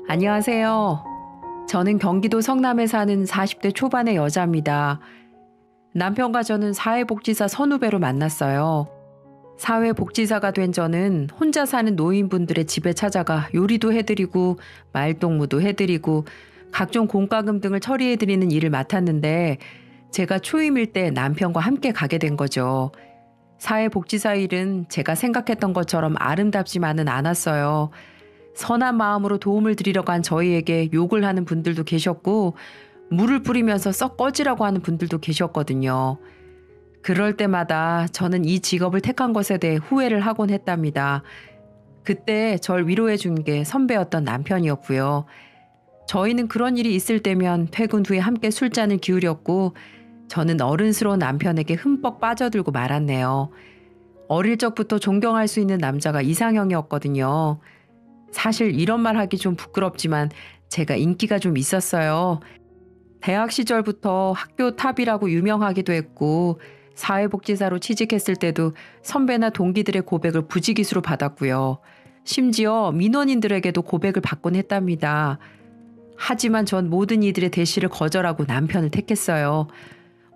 안녕하세요. 저는 경기도 성남에 사는 40대 초반의 여자입니다. 남편과 저는 사회복지사 선후배로 만났어요. 사회복지사가 된 저는 혼자 사는 노인분들의 집에 찾아가 요리도 해드리고 말동무도 해드리고 각종 공과금 등을 처리해드리는 일을 맡았는데 제가 초임일 때 남편과 함께 가게 된 거죠. 사회복지사 일은 제가 생각했던 것처럼 아름답지만은 않았어요. 선한 마음으로 도움을 드리러 간 저희에게 욕을 하는 분들도 계셨고 물을 뿌리면서 썩 꺼지라고 하는 분들도 계셨거든요. 그럴 때마다 저는 이 직업을 택한 것에 대해 후회를 하곤 했답니다. 그때 절 위로해 준 게 선배였던 남편이었고요. 저희는 그런 일이 있을 때면 퇴근 후에 함께 술잔을 기울였고 저는 어른스러운 남편에게 흠뻑 빠져들고 말았네요. 어릴 적부터 존경할 수 있는 남자가 이상형이었거든요. 사실 이런 말 하기 좀 부끄럽지만 제가 인기가 좀 있었어요. 대학 시절부터 학교 탑이라고 유명하기도 했고 사회복지사로 취직했을 때도 선배나 동기들의 고백을 부지기수로 받았고요. 심지어 민원인들에게도 고백을 받곤 했답니다. 하지만 전 모든 이들의 대시를 거절하고 남편을 택했어요.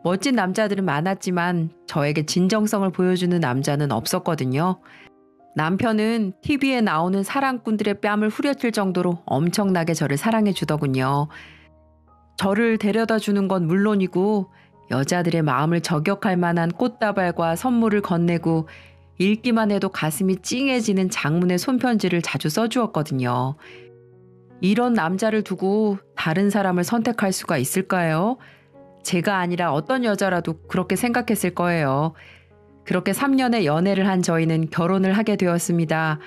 멋진 남자들은 많았지만 저에게 진정성을 보여주는 남자는 없었거든요. 남편은 TV에 나오는 사랑꾼들의 뺨을 후려칠 정도로 엄청나게 저를 사랑해 주더군요. 저를 데려다 주는 건 물론이고 여자들의 마음을 저격할 만한 꽃다발과 선물을 건네고 읽기만 해도 가슴이 찡해지는 장문의 손편지를 자주 써주었거든요. 이런 남자를 두고 다른 사람을 선택할 수가 있을까요? 제가 아니라 어떤 여자라도 그렇게 생각했을 거예요. 그렇게 3년의 연애를 한 저희는 결혼을 하게 되었습니다.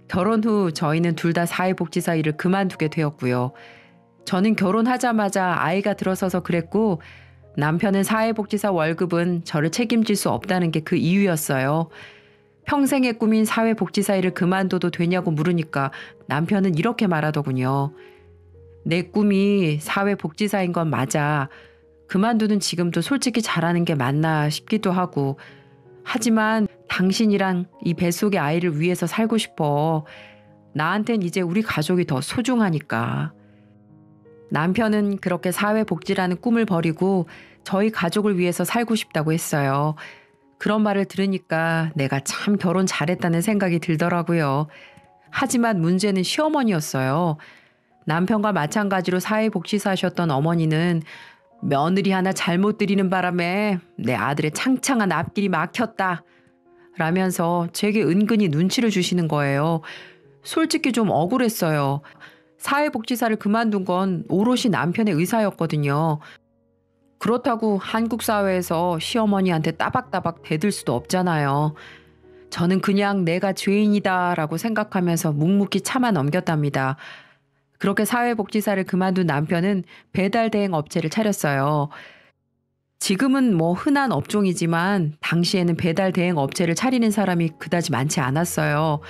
결혼 후 저희는 둘 다 사회복지사 일을 그만두게 되었고요. 저는 결혼하자마자 아이가 들어서서 그랬고 남편은 사회복지사 월급은 저를 책임질 수 없다는 게 그 이유였어요. 평생의 꿈인 사회복지사 일을 그만둬도 되냐고 물으니까 남편은 이렇게 말하더군요. 내 꿈이 사회복지사인 건 맞아. 그만두는 지금도 솔직히 잘하는 게 맞나 싶기도 하고 하지만 당신이랑 이 뱃속의 아이를 위해서 살고 싶어. 나한텐 이제 우리 가족이 더 소중하니까. 남편은 그렇게 사회복지라는 꿈을 버리고 저희 가족을 위해서 살고 싶다고 했어요. 그런 말을 들으니까 내가 참 결혼 잘했다는 생각이 들더라고요. 하지만 문제는 시어머니였어요. 남편과 마찬가지로 사회복지사셨던 어머니는 며느리 하나 잘못 들이는 바람에 내 아들의 창창한 앞길이 막혔다 라면서 제게 은근히 눈치를 주시는 거예요. 솔직히 좀 억울했어요. 사회복지사를 그만둔 건 오롯이 남편의 의사였거든요. 그렇다고 한국 사회에서 시어머니한테 따박따박 대들 수도 없잖아요. 저는 그냥 내가 죄인이다라고 생각하면서 묵묵히 참아 넘겼답니다. 그렇게 사회복지사를 그만둔 남편은 배달 대행 업체를 차렸어요. 지금은 뭐 흔한 업종이지만 당시에는 배달 대행 업체를 차리는 사람이 그다지 많지 않았어요.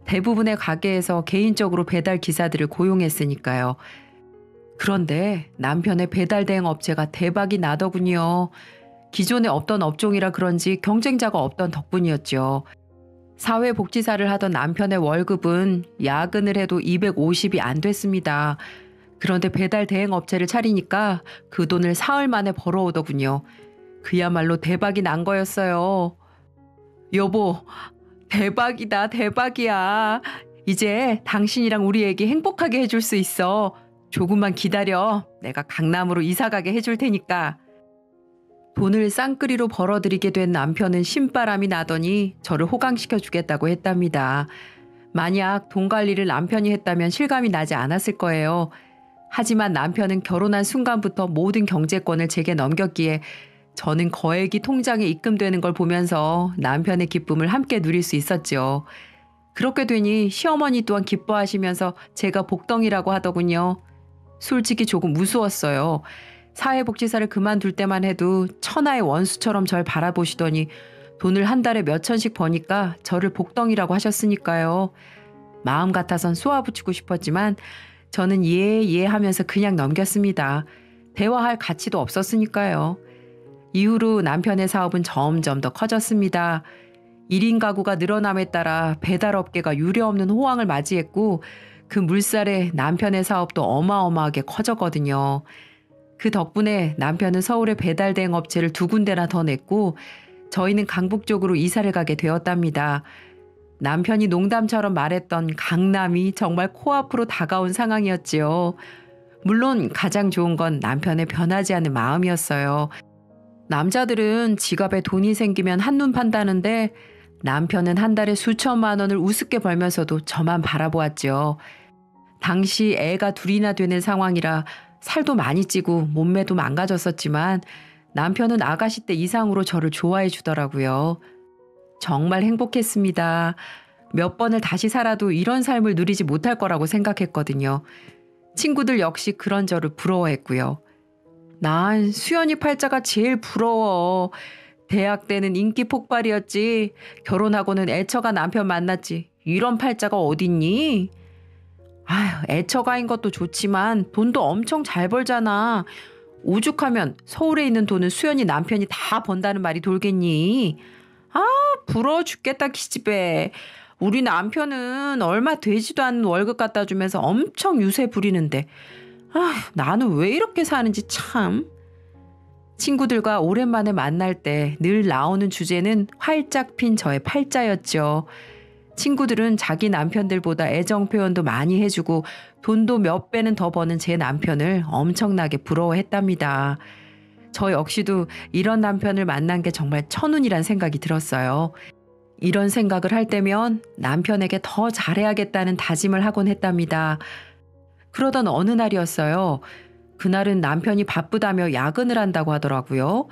대부분의 가게에서 개인적으로 배달 기사들을 고용했으니까요. 그런데 남편의 배달 대행 업체가 대박이 나더군요. 기존에 없던 업종이라 그런지 경쟁자가 없던 덕분이었죠. 사회복지사를 하던 남편의 월급은 야근을 해도 250이 안 됐습니다. 그런데 배달 대행 업체를 차리니까 그 돈을 사흘 만에 벌어오더군요. 그야말로 대박이 난 거였어요. 여보, 대박이다, 대박이야. 이제 당신이랑 우리 애기 행복하게 해줄 수 있어. 조금만 기다려. 내가 강남으로 이사 가게 해줄 테니까. 돈을 쌍끌이로 벌어들이게 된 남편은 신바람이 나더니 저를 호강시켜 주겠다고 했답니다. 만약 돈 관리를 남편이 했다면 실감이 나지 않았을 거예요. 하지만 남편은 결혼한 순간부터 모든 경제권을 제게 넘겼기에 저는 거액이 통장에 입금되는 걸 보면서 남편의 기쁨을 함께 누릴 수 있었죠. 그렇게 되니 시어머니 또한 기뻐하시면서 제가 복덩이라고 하더군요. 솔직히 조금 무서웠어요. 사회복지사를 그만둘 때만 해도 천하의 원수처럼 절 바라보시더니 돈을 한 달에 몇 천씩 버니까 저를 복덩이라고 하셨으니까요. 마음 같아선 쏘아붙이고 싶었지만 저는 예 하면서 그냥 넘겼습니다. 대화할 가치도 없었으니까요. 이후로 남편의 사업은 점점 더 커졌습니다. 1인 가구가 늘어남에 따라 배달업계가 유례없는 호황을 맞이했고 그 물살에 남편의 사업도 어마어마하게 커졌거든요. 그 덕분에 남편은 서울에 배달 대행 업체를 2군데나 더 냈고 저희는 강북 쪽으로 이사를 가게 되었답니다. 남편이 농담처럼 말했던 강남이 정말 코앞으로 다가온 상황이었지요. 물론 가장 좋은 건 남편의 변하지 않는 마음이었어요. 남자들은 지갑에 돈이 생기면 한눈 판다는데 남편은 한 달에 수천만 원을 우습게 벌면서도 저만 바라보았죠. 당시 애가 2이나 되는 상황이라 살도 많이 찌고 몸매도 망가졌었지만 남편은 아가씨 때 이상으로 저를 좋아해 주더라고요. 정말 행복했습니다. 몇 번을 다시 살아도 이런 삶을 누리지 못할 거라고 생각했거든요. 친구들 역시 그런 저를 부러워했고요. 난 수연이 팔자가 제일 부러워. 대학 때는 인기 폭발이었지. 결혼하고는 애처가 남편 만났지. 이런 팔자가 어딨니? 아휴, 애처가인 것도 좋지만 돈도 엄청 잘 벌잖아. 오죽하면 서울에 있는 돈은 수연이 남편이 다 번다는 말이 돌겠니? 아, 부러워 죽겠다 기집애. 우리 남편은 얼마 되지도 않는 월급 갖다 주면서 엄청 유세 부리는데 나는 왜 이렇게 사는지 참. 친구들과 오랜만에 만날 때 늘 나오는 주제는 활짝 핀 저의 팔자였죠. 친구들은 자기 남편들보다 애정 표현도 많이 해주고 돈도 몇 배는 더 버는 제 남편을 엄청나게 부러워했답니다. 저 역시도 이런 남편을 만난 게 정말 천운이란 생각이 들었어요. 이런 생각을 할 때면 남편에게 더 잘해야겠다는 다짐을 하곤 했답니다. 그러던 어느 날이었어요. 그날은 남편이 바쁘다며 야근을 한다고 하더라고요.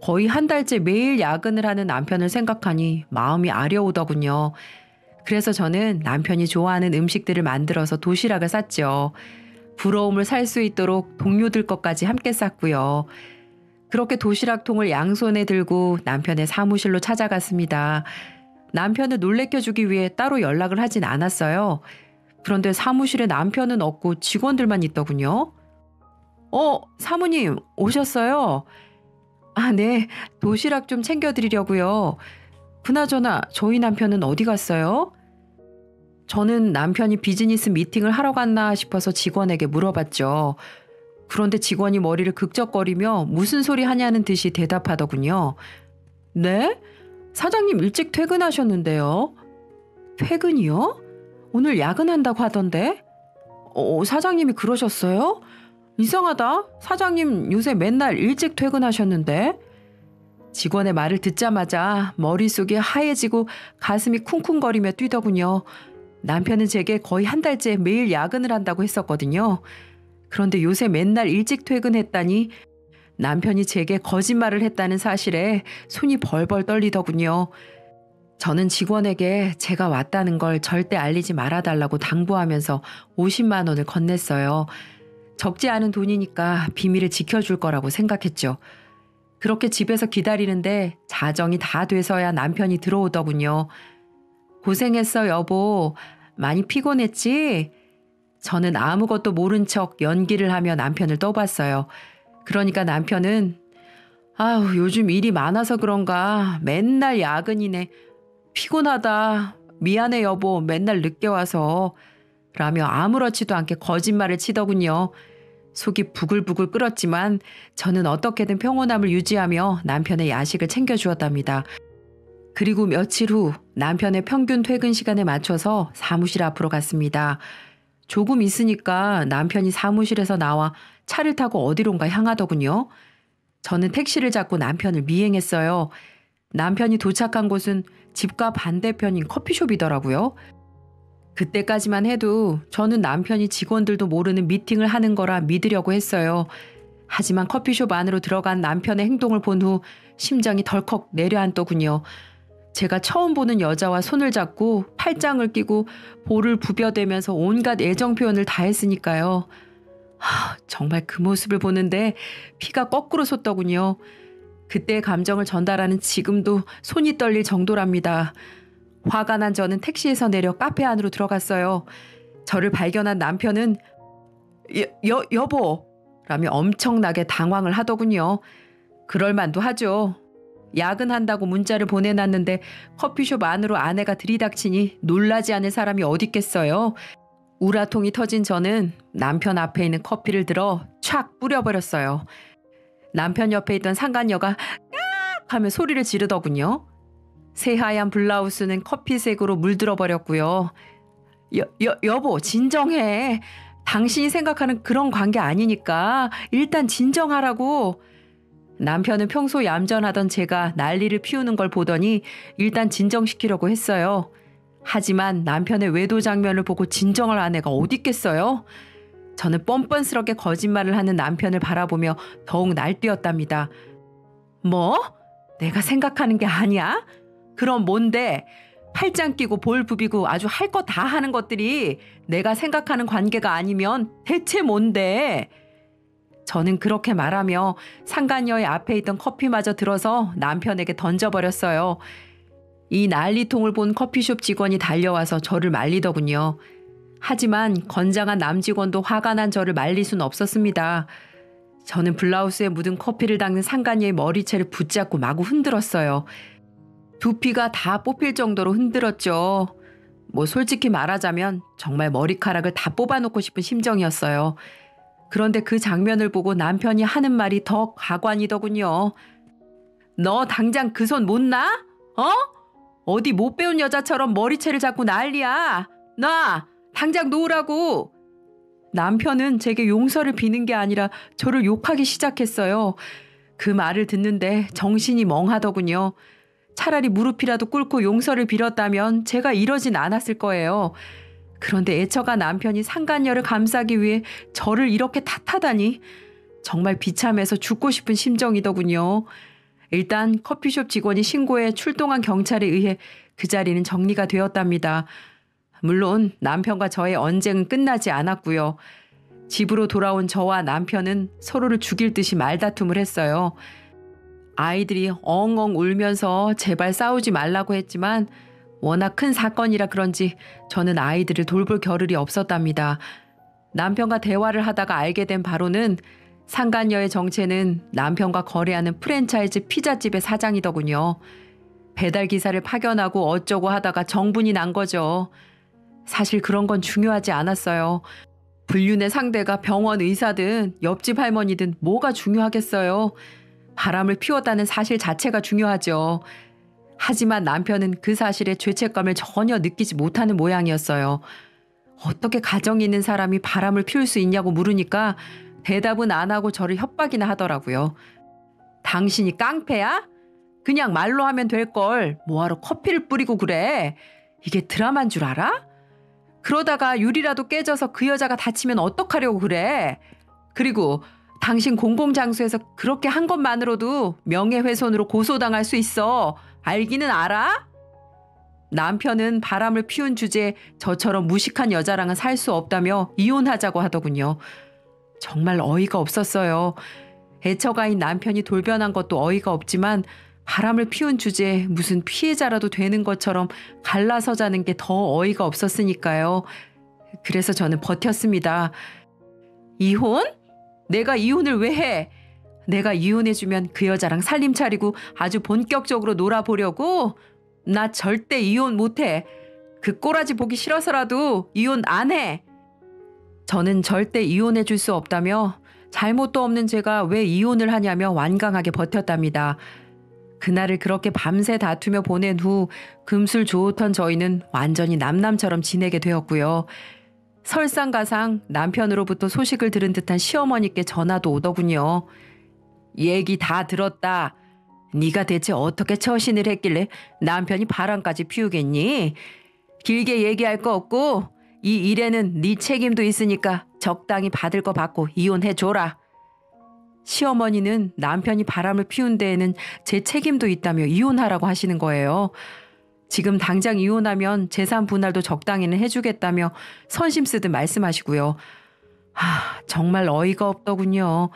거의 한 달째 매일 야근을 하는 남편을 생각하니 마음이 아려오더군요. 그래서 저는 남편이 좋아하는 음식들을 만들어서 도시락을 쌌죠. 부러움을 살 수 있도록 동료들 것까지 함께 쌌고요. 그렇게 도시락통을 양손에 들고 남편의 사무실로 찾아갔습니다. 남편을 놀래켜주기 위해 따로 연락을 하진 않았어요. 그런데 사무실에 남편은 없고 직원들만 있더군요. 사모님 오셨어요? 아, 네. 도시락 좀 챙겨드리려고요. 그나저나 저희 남편은 어디 갔어요? 저는 남편이 비즈니스 미팅을 하러 갔나 싶어서 직원에게 물어봤죠. 그런데 직원이 머리를 극적거리며 무슨 소리 하냐는 듯이 대답하더군요. 네? 사장님 일찍 퇴근하셨는데요. 퇴근이요? 오늘 야근한다고 하던데? 사장님이 그러셨어요? 이상하다. 사장님 요새 맨날 일찍 퇴근하셨는데? 직원의 말을 듣자마자 머릿속이 하얘지고 가슴이 쿵쿵거리며 뛰더군요. 남편은 제게 거의 한 달째 매일 야근을 한다고 했었거든요. 그런데 요새 맨날 일찍 퇴근했다니 남편이 제게 거짓말을 했다는 사실에 손이 벌벌 떨리더군요. 저는 직원에게 제가 왔다는 걸 절대 알리지 말아달라고 당부하면서 50만 원을 건넸어요. 적지 않은 돈이니까 비밀을 지켜줄 거라고 생각했죠. 그렇게 집에서 기다리는데 자정이 다 돼서야 남편이 들어오더군요. 고생했어 여보. 많이 피곤했지? 저는 아무것도 모른 척 연기를 하며 남편을 떠봤어요. 그러니까 남편은 아우 요즘 일이 많아서 그런가 맨날 야근이네. 피곤하다. 미안해 여보. 맨날 늦게 와서. 라며 아무렇지도 않게 거짓말을 치더군요. 속이 부글부글 끓었지만 저는 어떻게든 평온함을 유지하며 남편의 야식을 챙겨주었답니다. 그리고 며칠 후 남편의 평균 퇴근 시간에 맞춰서 사무실 앞으로 갔습니다. 조금 있으니까 남편이 사무실에서 나와 차를 타고 어디론가 향하더군요. 저는 택시를 잡고 남편을 미행했어요. 남편이 도착한 곳은 집과 반대편인 커피숍이더라고요. 그때까지만 해도 저는 남편이 직원들도 모르는 미팅을 하는 거라 믿으려고 했어요. 하지만 커피숍 안으로 들어간 남편의 행동을 본 후 심장이 덜컥 내려앉더군요. 제가 처음 보는 여자와 손을 잡고 팔짱을 끼고 볼을 부벼대면서 온갖 애정 표현을 다 했으니까요. 정말 그 모습을 보는데 피가 거꾸로 솟더군요. 그때의 감정을 전달하는 지금도 손이 떨릴 정도랍니다. 화가 난 저는 택시에서 내려 카페 안으로 들어갔어요. 저를 발견한 남편은 여보! 라며 엄청나게 당황을 하더군요. 그럴만도 하죠. 야근한다고 문자를 보내놨는데 커피숍 안으로 아내가 들이닥치니 놀라지 않을 사람이 어딨겠어요. 우라통이 터진 저는 남편 앞에 있는 커피를 들어 촥 뿌려버렸어요. 남편 옆에 있던 상간녀가 깍 하며 소리를 지르더군요. 새하얀 블라우스는 커피색으로 물들어 버렸고요. 여보, 진정해. 당신이 생각하는 그런 관계 아니니까 일단 진정하라고. 남편은 평소 얌전하던 제가 난리를 피우는 걸 보더니 일단 진정시키려고 했어요. 하지만 남편의 외도 장면을 보고 진정을 한 애가 어디 있겠어요? 저는 뻔뻔스럽게 거짓말을 하는 남편을 바라보며 더욱 날뛰었답니다. 뭐? 내가 생각하는 게 아니야? 그럼 뭔데? 팔짱 끼고 볼 부비고 아주 할 거 다 하는 것들이 내가 생각하는 관계가 아니면 대체 뭔데? 저는 그렇게 말하며 상간녀의 앞에 있던 커피마저 들어서 남편에게 던져버렸어요. 이 난리통을 본 커피숍 직원이 달려와서 저를 말리더군요. 하지만 건장한 남직원도 화가 난 저를 말릴 순 없었습니다. 저는 블라우스에 묻은 커피를 닦는 상간녀의 머리채를 붙잡고 마구 흔들었어요. 두피가 다 뽑힐 정도로 흔들었죠. 뭐 솔직히 말하자면 정말 머리카락을 다 뽑아놓고 싶은 심정이었어요. 그런데 그 장면을 보고 남편이 하는 말이 더 가관이더군요. 너 당장 그 손 못 놔? 어디 못 배운 여자처럼 머리채를 잡고 난리야. 놔! 당장 놓으라고. 남편은 제게 용서를 비는 게 아니라 저를 욕하기 시작했어요. 그 말을 듣는데 정신이 멍하더군요. 차라리 무릎이라도 꿇고 용서를 빌었다면 제가 이러진 않았을 거예요. 그런데 애처가 남편이 상간녀를 감싸기 위해 저를 이렇게 탓하다니 정말 비참해서 죽고 싶은 심정이더군요. 일단 커피숍 직원이 신고해 출동한 경찰에 의해 그 자리는 정리가 되었답니다. 물론 남편과 저의 언쟁은 끝나지 않았고요. 집으로 돌아온 저와 남편은 서로를 죽일 듯이 말다툼을 했어요. 아이들이 엉엉 울면서 제발 싸우지 말라고 했지만 워낙 큰 사건이라 그런지 저는 아이들을 돌볼 겨를이 없었답니다. 남편과 대화를 하다가 알게 된 바로는 상간녀의 정체는 남편과 거래하는 프랜차이즈 피자집의 사장이더군요. 배달기사를 파견하고 어쩌고 하다가 정분이 난 거죠. 사실 그런 건 중요하지 않았어요. 불륜의 상대가 병원 의사든 옆집 할머니든 뭐가 중요하겠어요. 바람을 피웠다는 사실 자체가 중요하죠. 하지만 남편은 그 사실에 죄책감을 전혀 느끼지 못하는 모양이었어요. 어떻게 가정이 있는 사람이 바람을 피울 수 있냐고 물으니까 대답은 안 하고 저를 협박이나 하더라고요. 당신이 깡패야? 그냥 말로 하면 될걸 뭐하러 커피를 뿌리고 그래? 이게 드라마인 줄 알아? 그러다가 유리라도 깨져서 그 여자가 다치면 어떡하려고 그래? 그리고 당신 공공장소에서 그렇게 한 것만으로도 명예훼손으로 고소당할 수 있어. 알기는 알아? 남편은 바람을 피운 주제에 저처럼 무식한 여자랑은 살 수 없다며 이혼하자고 하더군요. 정말 어이가 없었어요. 애처가인 남편이 돌변한 것도 어이가 없지만 바람을 피운 주제에 무슨 피해자라도 되는 것처럼 갈라서자는 게 더 어이가 없었으니까요. 그래서 저는 버텼습니다. 이혼? 내가 이혼을 왜 해? 내가 이혼해주면 그 여자랑 살림 차리고 아주 본격적으로 놀아보려고? 나 절대 이혼 못해. 그 꼬라지 보기 싫어서라도 이혼 안 해. 저는 절대 이혼해줄 수 없다며 잘못도 없는 제가 왜 이혼을 하냐며 완강하게 버텼답니다. 그날을 그렇게 밤새 다투며 보낸 후 금술 좋던 저희는 완전히 남남처럼 지내게 되었고요. 설상가상 남편으로부터 소식을 들은 듯한 시어머니께 전화도 오더군요. 얘기 다 들었다. 네가 대체 어떻게 처신을 했길래 남편이 바람까지 피우겠니? 길게 얘기할 거 없고 이 일에는 네 책임도 있으니까 적당히 받을 거 받고 이혼해줘라. 시어머니는 남편이 바람을 피운 데에는 제 책임도 있다며 이혼하라고 하시는 거예요. 지금 당장 이혼하면 재산 분할도 적당히는 해주겠다며 선심 쓰듯 말씀하시고요. 정말 어이가 없더군요.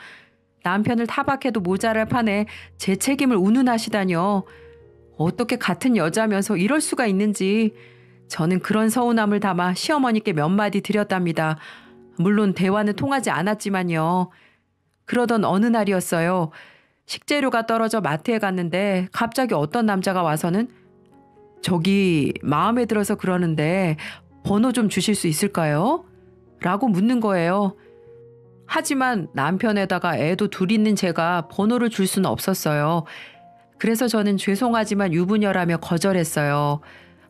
남편을 타박해도 모자랄 판에 제 책임을 운운하시다뇨. 어떻게 같은 여자면서 이럴 수가 있는지 저는 그런 서운함을 담아 시어머니께 몇 마디 드렸답니다. 물론 대화는 통하지 않았지만요. 그러던 어느 날이었어요. 식재료가 떨어져 마트에 갔는데 갑자기 어떤 남자가 와서는 저기 마음에 들어서 그러는데 번호 좀 주실 수 있을까요? 라고 묻는 거예요. 하지만 남편에다가 애도 둘 있는 제가 번호를 줄 수는 없었어요. 그래서 저는 죄송하지만 유부녀라며 거절했어요.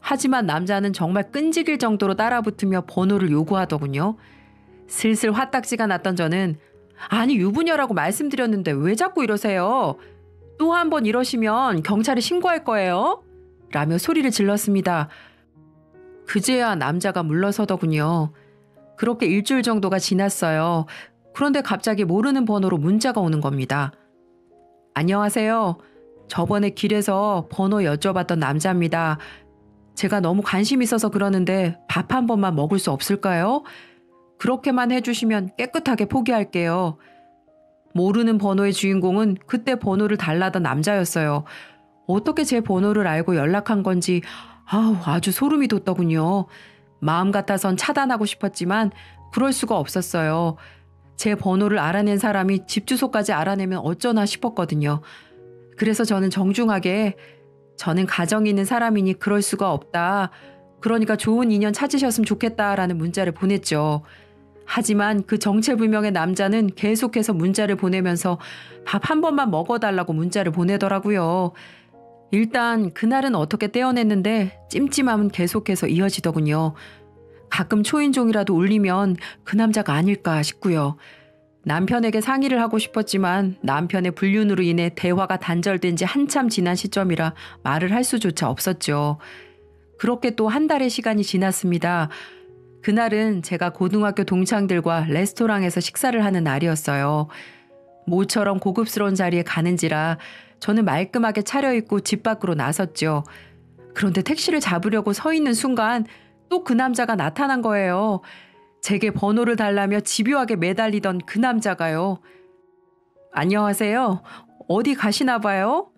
하지만 남자는 정말 끈질길 정도로 따라붙으며 번호를 요구하더군요. 슬슬 화딱지가 났던 저는 아니 유부녀라고 말씀드렸는데 왜 자꾸 이러세요? 또 한 번 이러시면 경찰에 신고할 거예요. 라며 소리를 질렀습니다. 그제야 남자가 물러서더군요. 그렇게 일주일 정도가 지났어요. 그런데 갑자기 모르는 번호로 문자가 오는 겁니다. 안녕하세요. 저번에 길에서 번호 여쭤봤던 남자입니다. 제가 너무 관심 있어서 그러는데 밥 한 번만 먹을 수 없을까요? 그렇게만 해주시면 깨끗하게 포기할게요. 모르는 번호의 주인공은 그때 번호를 달라던 남자였어요. 어떻게 제 번호를 알고 연락한 건지 아주 소름이 돋더군요. 마음 같아선 차단하고 싶었지만 그럴 수가 없었어요. 제 번호를 알아낸 사람이 집 주소까지 알아내면 어쩌나 싶었거든요. 그래서 저는 정중하게 저는 가정이 있는 사람이니 그럴 수가 없다. 그러니까 좋은 인연 찾으셨으면 좋겠다라는 문자를 보냈죠. 하지만 그 정체불명의 남자는 계속해서 문자를 보내면서 밥 한 번만 먹어달라고 문자를 보내더라고요. 일단 그날은 어떻게 떼어냈는데 찜찜함은 계속해서 이어지더군요. 가끔 초인종이라도 울리면 그 남자가 아닐까 싶고요. 남편에게 상의를 하고 싶었지만 남편의 불륜으로 인해 대화가 단절된 지 한참 지난 시점이라 말을 할 수조차 없었죠. 그렇게 또 한 달의 시간이 지났습니다. 그날은 제가 고등학교 동창들과 레스토랑에서 식사를 하는 날이었어요. 모처럼 고급스러운 자리에 가는지라 저는 말끔하게 차려입고 집 밖으로 나섰죠. 그런데 택시를 잡으려고 서 있는 순간 또 그 남자가 나타난 거예요. 제게 번호를 달라며 집요하게 매달리던 그 남자가요. 안녕하세요. 어디 가시나 봐요?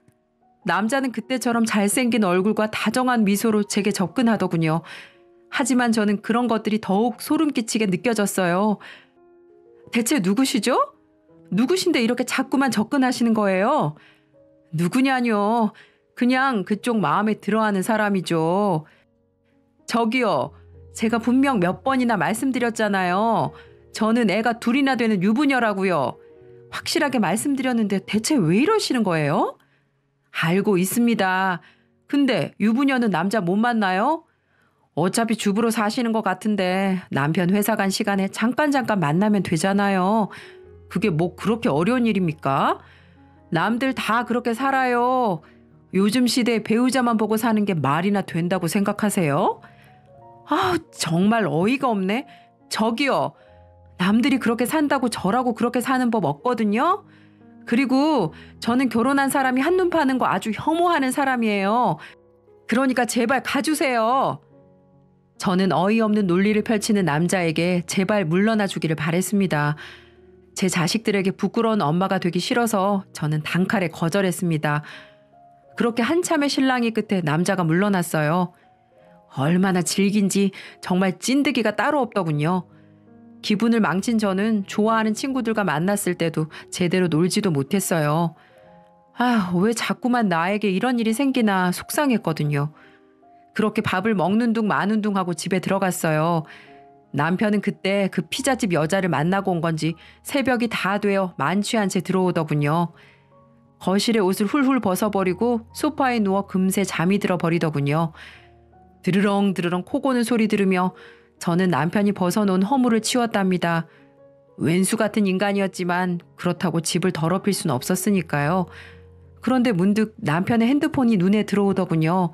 남자는 그때처럼 잘생긴 얼굴과 다정한 미소로 제게 접근하더군요. 하지만 저는 그런 것들이 더욱 소름 끼치게 느껴졌어요. 대체 누구시죠? 누구신데 이렇게 자꾸만 접근하시는 거예요? 누구냐뇨. 그냥 그쪽 마음에 들어하는 사람이죠. 저기요. 제가 분명 몇 번이나 말씀드렸잖아요. 저는 애가 둘이나 되는 유부녀라고요. 확실하게 말씀드렸는데 대체 왜 이러시는 거예요? 알고 있습니다. 근데 유부녀는 남자 못 만나요? 어차피 주부로 사시는 것 같은데 남편 회사 간 시간에 잠깐 만나면 되잖아요. 그게 뭐 그렇게 어려운 일입니까? 남들 다 그렇게 살아요. 요즘 시대에 배우자만 보고 사는 게 말이나 된다고 생각하세요? 정말 어이가 없네. 저기요. 남들이 그렇게 산다고 저라고 그렇게 사는 법 없거든요. 그리고 저는 결혼한 사람이 한눈 파는 거 아주 혐오하는 사람이에요. 그러니까 제발 가주세요. 저는 어이없는 논리를 펼치는 남자에게 제발 물러나 주기를 바랬습니다. 제 자식들에게 부끄러운 엄마가 되기 싫어서 저는 단칼에 거절했습니다. 그렇게 한참의 실랑이 끝에 남자가 물러났어요. 얼마나 질긴지 정말 찐득이가 따로 없더군요. 기분을 망친 저는 좋아하는 친구들과 만났을 때도 제대로 놀지도 못했어요. 왜 자꾸만 나에게 이런 일이 생기나 속상했거든요. 그렇게 밥을 먹는 둥 마는 둥 하고 집에 들어갔어요. 남편은 그때 그 피자집 여자를 만나고 온 건지 새벽이 다 되어 만취한 채 들어오더군요. 거실에 옷을 훌훌 벗어버리고 소파에 누워 금세 잠이 들어버리더군요. 드르렁 드르렁 코 고는 소리 들으며 저는 남편이 벗어놓은 허물을 치웠답니다. 왼수 같은 인간이었지만 그렇다고 집을 더럽힐 수는 없었으니까요. 그런데 문득 남편의 핸드폰이 눈에 들어오더군요.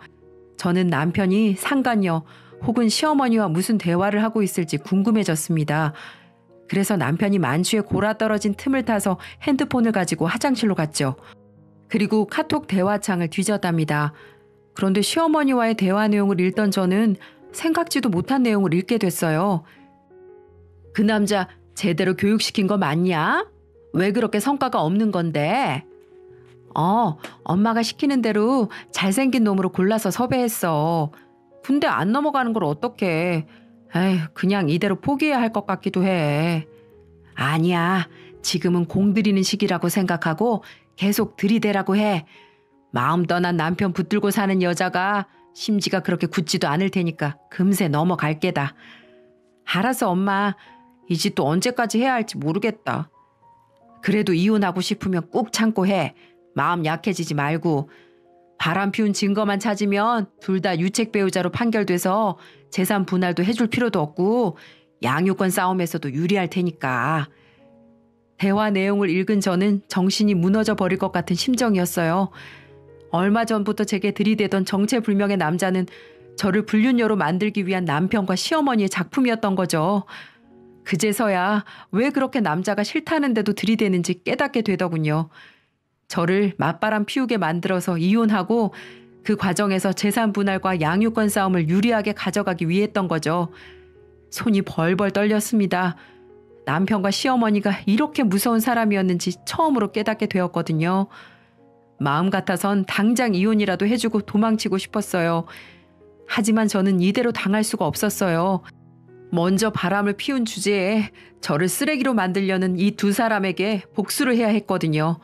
저는 남편이 상간녀 혹은 시어머니와 무슨 대화를 하고 있을지 궁금해졌습니다. 그래서 남편이 만취에 골아떨어진 틈을 타서 핸드폰을 가지고 화장실로 갔죠. 그리고 카톡 대화창을 뒤졌답니다. 그런데 시어머니와의 대화 내용을 읽던 저는 생각지도 못한 내용을 읽게 됐어요. 그 남자 제대로 교육시킨 거 맞냐? 왜 그렇게 성과가 없는 건데? 엄마가 시키는 대로 잘생긴 놈으로 골라서 섭외했어. 근데 안 넘어가는 걸 어떡해. 그냥 이대로 포기해야 할 것 같기도 해. 아니야. 지금은 공들이는 시기라고 생각하고 계속 들이대라고 해. 마음 떠난 남편 붙들고 사는 여자가 심지가 그렇게 굳지도 않을 테니까 금세 넘어갈 게다. 알았어 엄마. 이 짓도 언제까지 해야 할지 모르겠다. 그래도 이혼하고 싶으면 꾹 참고 해. 마음 약해지지 말고. 바람 피운 증거만 찾으면 둘 다 유책 배우자로 판결돼서 재산 분할도 해줄 필요도 없고 양육권 싸움에서도 유리할 테니까. 대화 내용을 읽은 저는 정신이 무너져 버릴 것 같은 심정이었어요. 얼마 전부터 제게 들이대던 정체불명의 남자는 저를 불륜녀로 만들기 위한 남편과 시어머니의 작품이었던 거죠. 그제서야 왜 그렇게 남자가 싫다는데도 들이대는지 깨닫게 되더군요. 저를 맞바람 피우게 만들어서 이혼하고 그 과정에서 재산 분할과 양육권 싸움을 유리하게 가져가기 위했던 거죠. 손이 벌벌 떨렸습니다. 남편과 시어머니가 이렇게 무서운 사람이었는지 처음으로 깨닫게 되었거든요. 마음 같아선 당장 이혼이라도 해주고 도망치고 싶었어요. 하지만 저는 이대로 당할 수가 없었어요. 먼저 바람을 피운 주제에 저를 쓰레기로 만들려는 이 두 사람에게 복수를 해야 했거든요.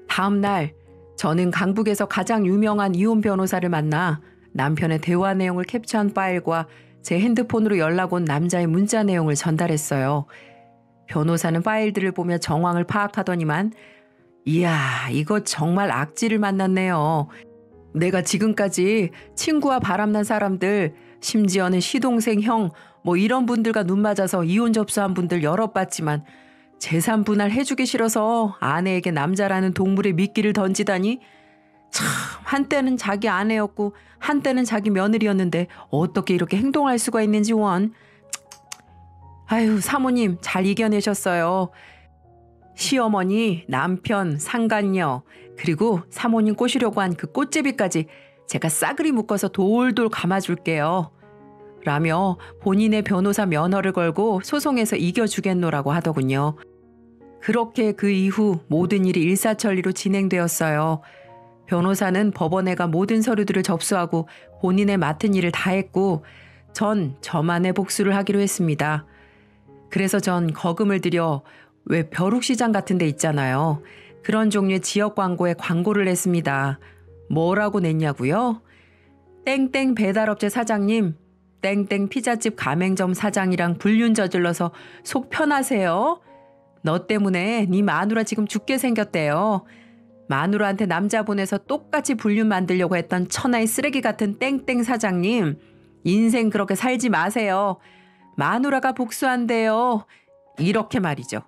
다음 날 저는 강북에서 가장 유명한 이혼 변호사를 만나 남편의 대화 내용을 캡처한 파일과 제 핸드폰으로 연락 온 남자의 문자 내용을 전달했어요. 변호사는 파일들을 보며 정황을 파악하더니만 이야, 이거 정말 악질을 만났네요. 내가 지금까지 친구와 바람난 사람들, 심지어는 시동생, 형, 뭐 이런 분들과 눈 맞아서 이혼 접수한 분들 여럿 봤지만 재산 분할 해주기 싫어서 아내에게 남자라는 동물의 미끼를 던지다니 참 한때는 자기 아내였고 한때는 자기 며느리였는데 어떻게 이렇게 행동할 수가 있는지 원. 아유, 사모님 잘 이겨내셨어요. 시어머니, 남편, 상간녀, 그리고 사모님 꼬시려고 한 그 꽃제비까지 제가 싸그리 묶어서 돌돌 감아줄게요. 라며 본인의 변호사 면허를 걸고 소송에서 이겨주겠노라고 하더군요. 그렇게 그 이후 모든 일이 일사천리로 진행되었어요. 변호사는 법원에 가 모든 서류들을 접수하고 본인의 맡은 일을 다 했고 전 저만의 복수를 하기로 했습니다. 그래서 전 거금을 들여 왜 벼룩시장 같은 데 있잖아요. 그런 종류의 지역 광고에 광고를 냈습니다. 뭐라고 냈냐고요? 땡땡 배달업체 사장님, 땡땡 피자집 가맹점 사장이랑 불륜 저질러서 속 편하세요? 너 때문에 네 마누라 지금 죽게 생겼대요. 마누라한테 남자 보내서 똑같이 불륜 만들려고 했던 천하의 쓰레기 같은 땡땡 사장님, 인생 그렇게 살지 마세요. 마누라가 복수한대요. 이렇게 말이죠.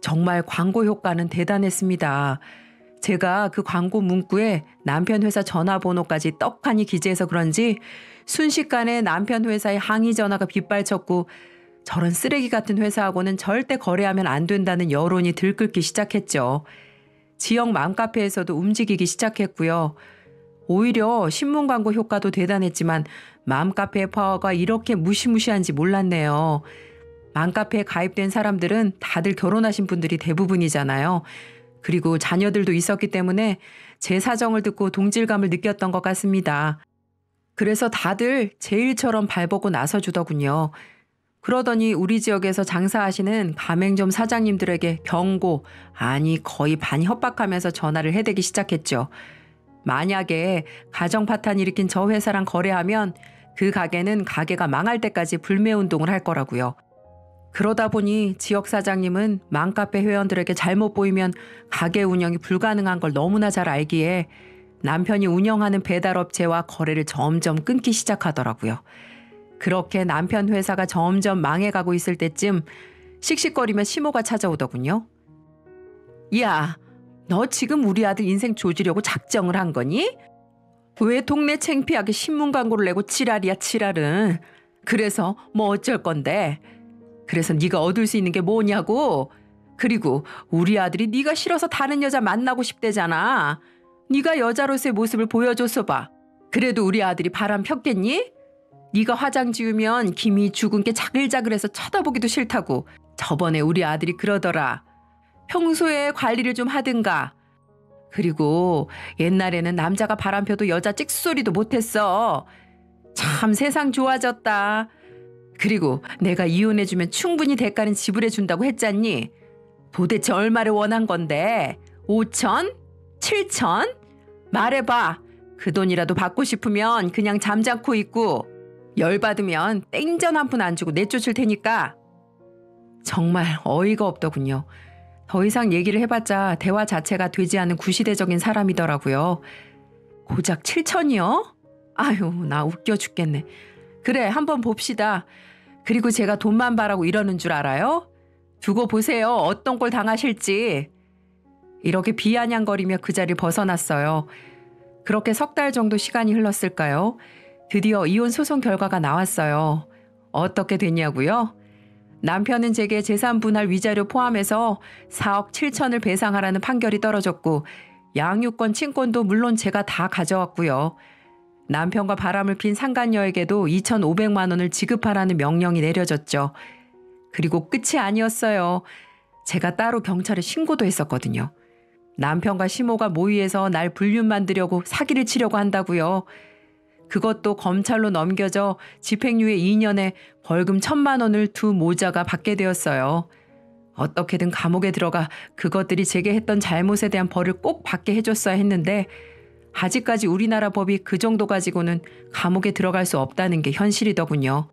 정말 광고 효과는 대단했습니다. 제가 그 광고 문구에 남편 회사 전화번호까지 떡하니 기재해서 그런지 순식간에 남편 회사의 항의 전화가 빗발쳤고 저런 쓰레기 같은 회사하고는 절대 거래하면 안 된다는 여론이 들끓기 시작했죠. 지역 맘카페에서도 움직이기 시작했고요. 오히려 신문 광고 효과도 대단했지만 맘카페의 파워가 이렇게 무시무시한지 몰랐네요. 맘카페에 가입된 사람들은 다들 결혼하신 분들이 대부분이잖아요. 그리고 자녀들도 있었기 때문에 제 사정을 듣고 동질감을 느꼈던 것 같습니다. 그래서 다들 제 일처럼 발벗고 나서주더군요. 그러더니 우리 지역에서 장사하시는 가맹점 사장님들에게 경고, 아니 거의 반 협박하면서 전화를 해대기 시작했죠. 만약에 가정 파탄 일으킨 저 회사랑 거래하면 그 가게는 가게가 망할 때까지 불매운동을 할 거라고요. 그러다 보니 지역 사장님은 맘카페 회원들에게 잘못 보이면 가게 운영이 불가능한 걸 너무나 잘 알기에 남편이 운영하는 배달업체와 거래를 점점 끊기 시작하더라고요. 그렇게 남편 회사가 점점 망해가고 있을 때쯤 씩씩거리며 시모가 찾아오더군요. 야, 너 지금 우리 아들 인생 조지려고 작정을 한 거니? 왜 동네 창피하게 신문 광고를 내고 지랄이야 지랄은. 그래서 뭐 어쩔 건데? 그래서 네가 얻을 수 있는 게 뭐냐고? 그리고 우리 아들이 네가 싫어서 다른 여자 만나고 싶대잖아. 네가 여자로서의 모습을 보여줘서 봐. 그래도 우리 아들이 바람 폈겠니? 네가 화장 지우면 김이 죽은 게 자글자글해서 쳐다보기도 싫다고. 저번에 우리 아들이 그러더라. 평소에 관리를 좀 하든가. 그리고 옛날에는 남자가 바람 펴도 여자 찍소리도 못했어. 참 세상 좋아졌다. 그리고 내가 이혼해주면 충분히 대가는 지불해준다고 했잖니. 도대체 얼마를 원한 건데? 5천? 7천? 말해봐. 그 돈이라도 받고 싶으면 그냥 잠자코 있고 열받으면 땡전 한 푼 안 주고 내쫓을 테니까. 정말 어이가 없더군요. 더 이상 얘기를 해봤자 대화 자체가 되지 않은 구시대적인 사람이더라고요. 고작 7천이요? 아유, 나 웃겨 죽겠네. 그래, 한번 봅시다. 그리고 제가 돈만 바라고 이러는 줄 알아요? 두고 보세요. 어떤 꼴 당하실지. 이렇게 비아냥거리며 그 자리를 벗어났어요. 그렇게 석 달 정도 시간이 흘렀을까요? 드디어 이혼 소송 결과가 나왔어요. 어떻게 됐냐고요? 남편은 제게 재산 분할 위자료 포함해서 4억 7천을 배상하라는 판결이 떨어졌고 양육권, 친권도 물론 제가 다 가져왔고요. 남편과 바람을 핀 상간녀에게도 2,500만 원을 지급하라는 명령이 내려졌죠. 그리고 끝이 아니었어요. 제가 따로 경찰에 신고도 했었거든요. 남편과 시모가 모의해서 날 불륜 만들려고 사기를 치려고 한다고요. 그것도 검찰로 넘겨져 집행유예 2년에 벌금 1,000만 원을 두 모자가 받게 되었어요. 어떻게든 감옥에 들어가 그것들이 제게 했던 잘못에 대한 벌을 꼭 받게 해줬어야 했는데 아직까지 우리나라 법이 그 정도 가지고는 감옥에 들어갈 수 없다는 게 현실이더군요.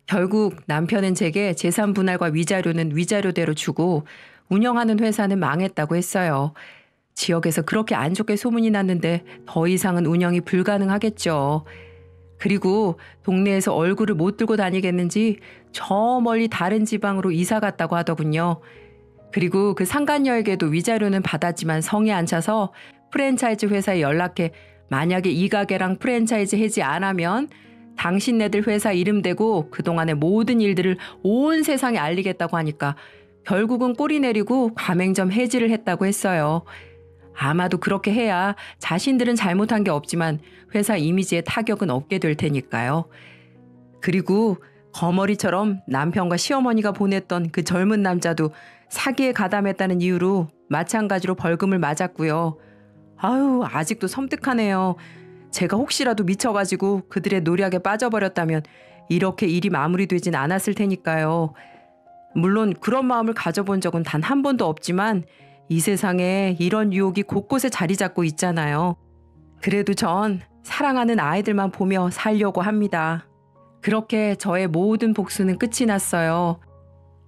결국 남편은 제게 재산 분할과 위자료는 위자료대로 주고 운영하는 회사는 망했다고 했어요. 지역에서 그렇게 안 좋게 소문이 났는데 더 이상은 운영이 불가능하겠죠. 그리고 동네에서 얼굴을 못 들고 다니겠는지 저 멀리 다른 지방으로 이사 갔다고 하더군요. 그리고 그 상간녀에게도 위자료는 받았지만 성에 안 차서 프랜차이즈 회사에 연락해 만약에 이 가게랑 프랜차이즈 해지 안 하면 당신네들 회사 이름 대고 그동안의 모든 일들을 온 세상에 알리겠다고 하니까 결국은 꼬리 내리고 가맹점 해지를 했다고 했어요. 아마도 그렇게 해야 자신들은 잘못한 게 없지만 회사 이미지에 타격은 없게 될 테니까요. 그리고 거머리처럼 남편과 시어머니가 보냈던 그 젊은 남자도 사기에 가담했다는 이유로 마찬가지로 벌금을 맞았고요. 아유, 아직도 섬뜩하네요. 제가 혹시라도 미쳐가지고 그들의 노략에 빠져버렸다면 이렇게 일이 마무리되진 않았을 테니까요. 물론 그런 마음을 가져본 적은 단 한 번도 없지만 이 세상에 이런 유혹이 곳곳에 자리 잡고 있잖아요. 그래도 전 사랑하는 아이들만 보며 살려고 합니다. 그렇게 저의 모든 복수는 끝이 났어요.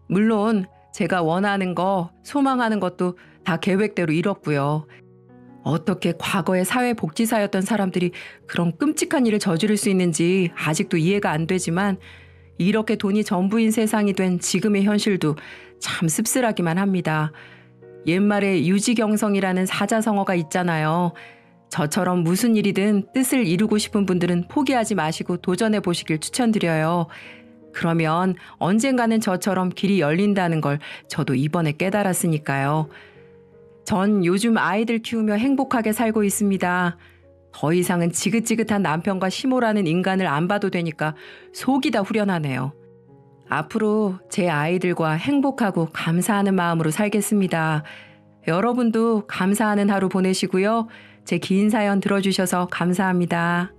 물론 제가 원하는 거, 소망하는 것도 다 계획대로 이뤘고요. 어떻게 과거의 사회복지사였던 사람들이 그런 끔찍한 일을 저지를 수 있는지 아직도 이해가 안 되지만 이렇게 돈이 전부인 세상이 된 지금의 현실도 참 씁쓸하기만 합니다. 옛말에 유지경성이라는 사자성어가 있잖아요. 저처럼 무슨 일이든 뜻을 이루고 싶은 분들은 포기하지 마시고 도전해 보시길 추천드려요. 그러면 언젠가는 저처럼 길이 열린다는 걸 저도 이번에 깨달았으니까요. 전 요즘 아이들 키우며 행복하게 살고 있습니다. 더 이상은 지긋지긋한 남편과 시모라는 인간을 안 봐도 되니까 속이 다 후련하네요. 앞으로 제 아이들과 행복하고 감사하는 마음으로 살겠습니다. 여러분도 감사하는 하루 보내시고요. 제 긴 사연 들어주셔서 감사합니다.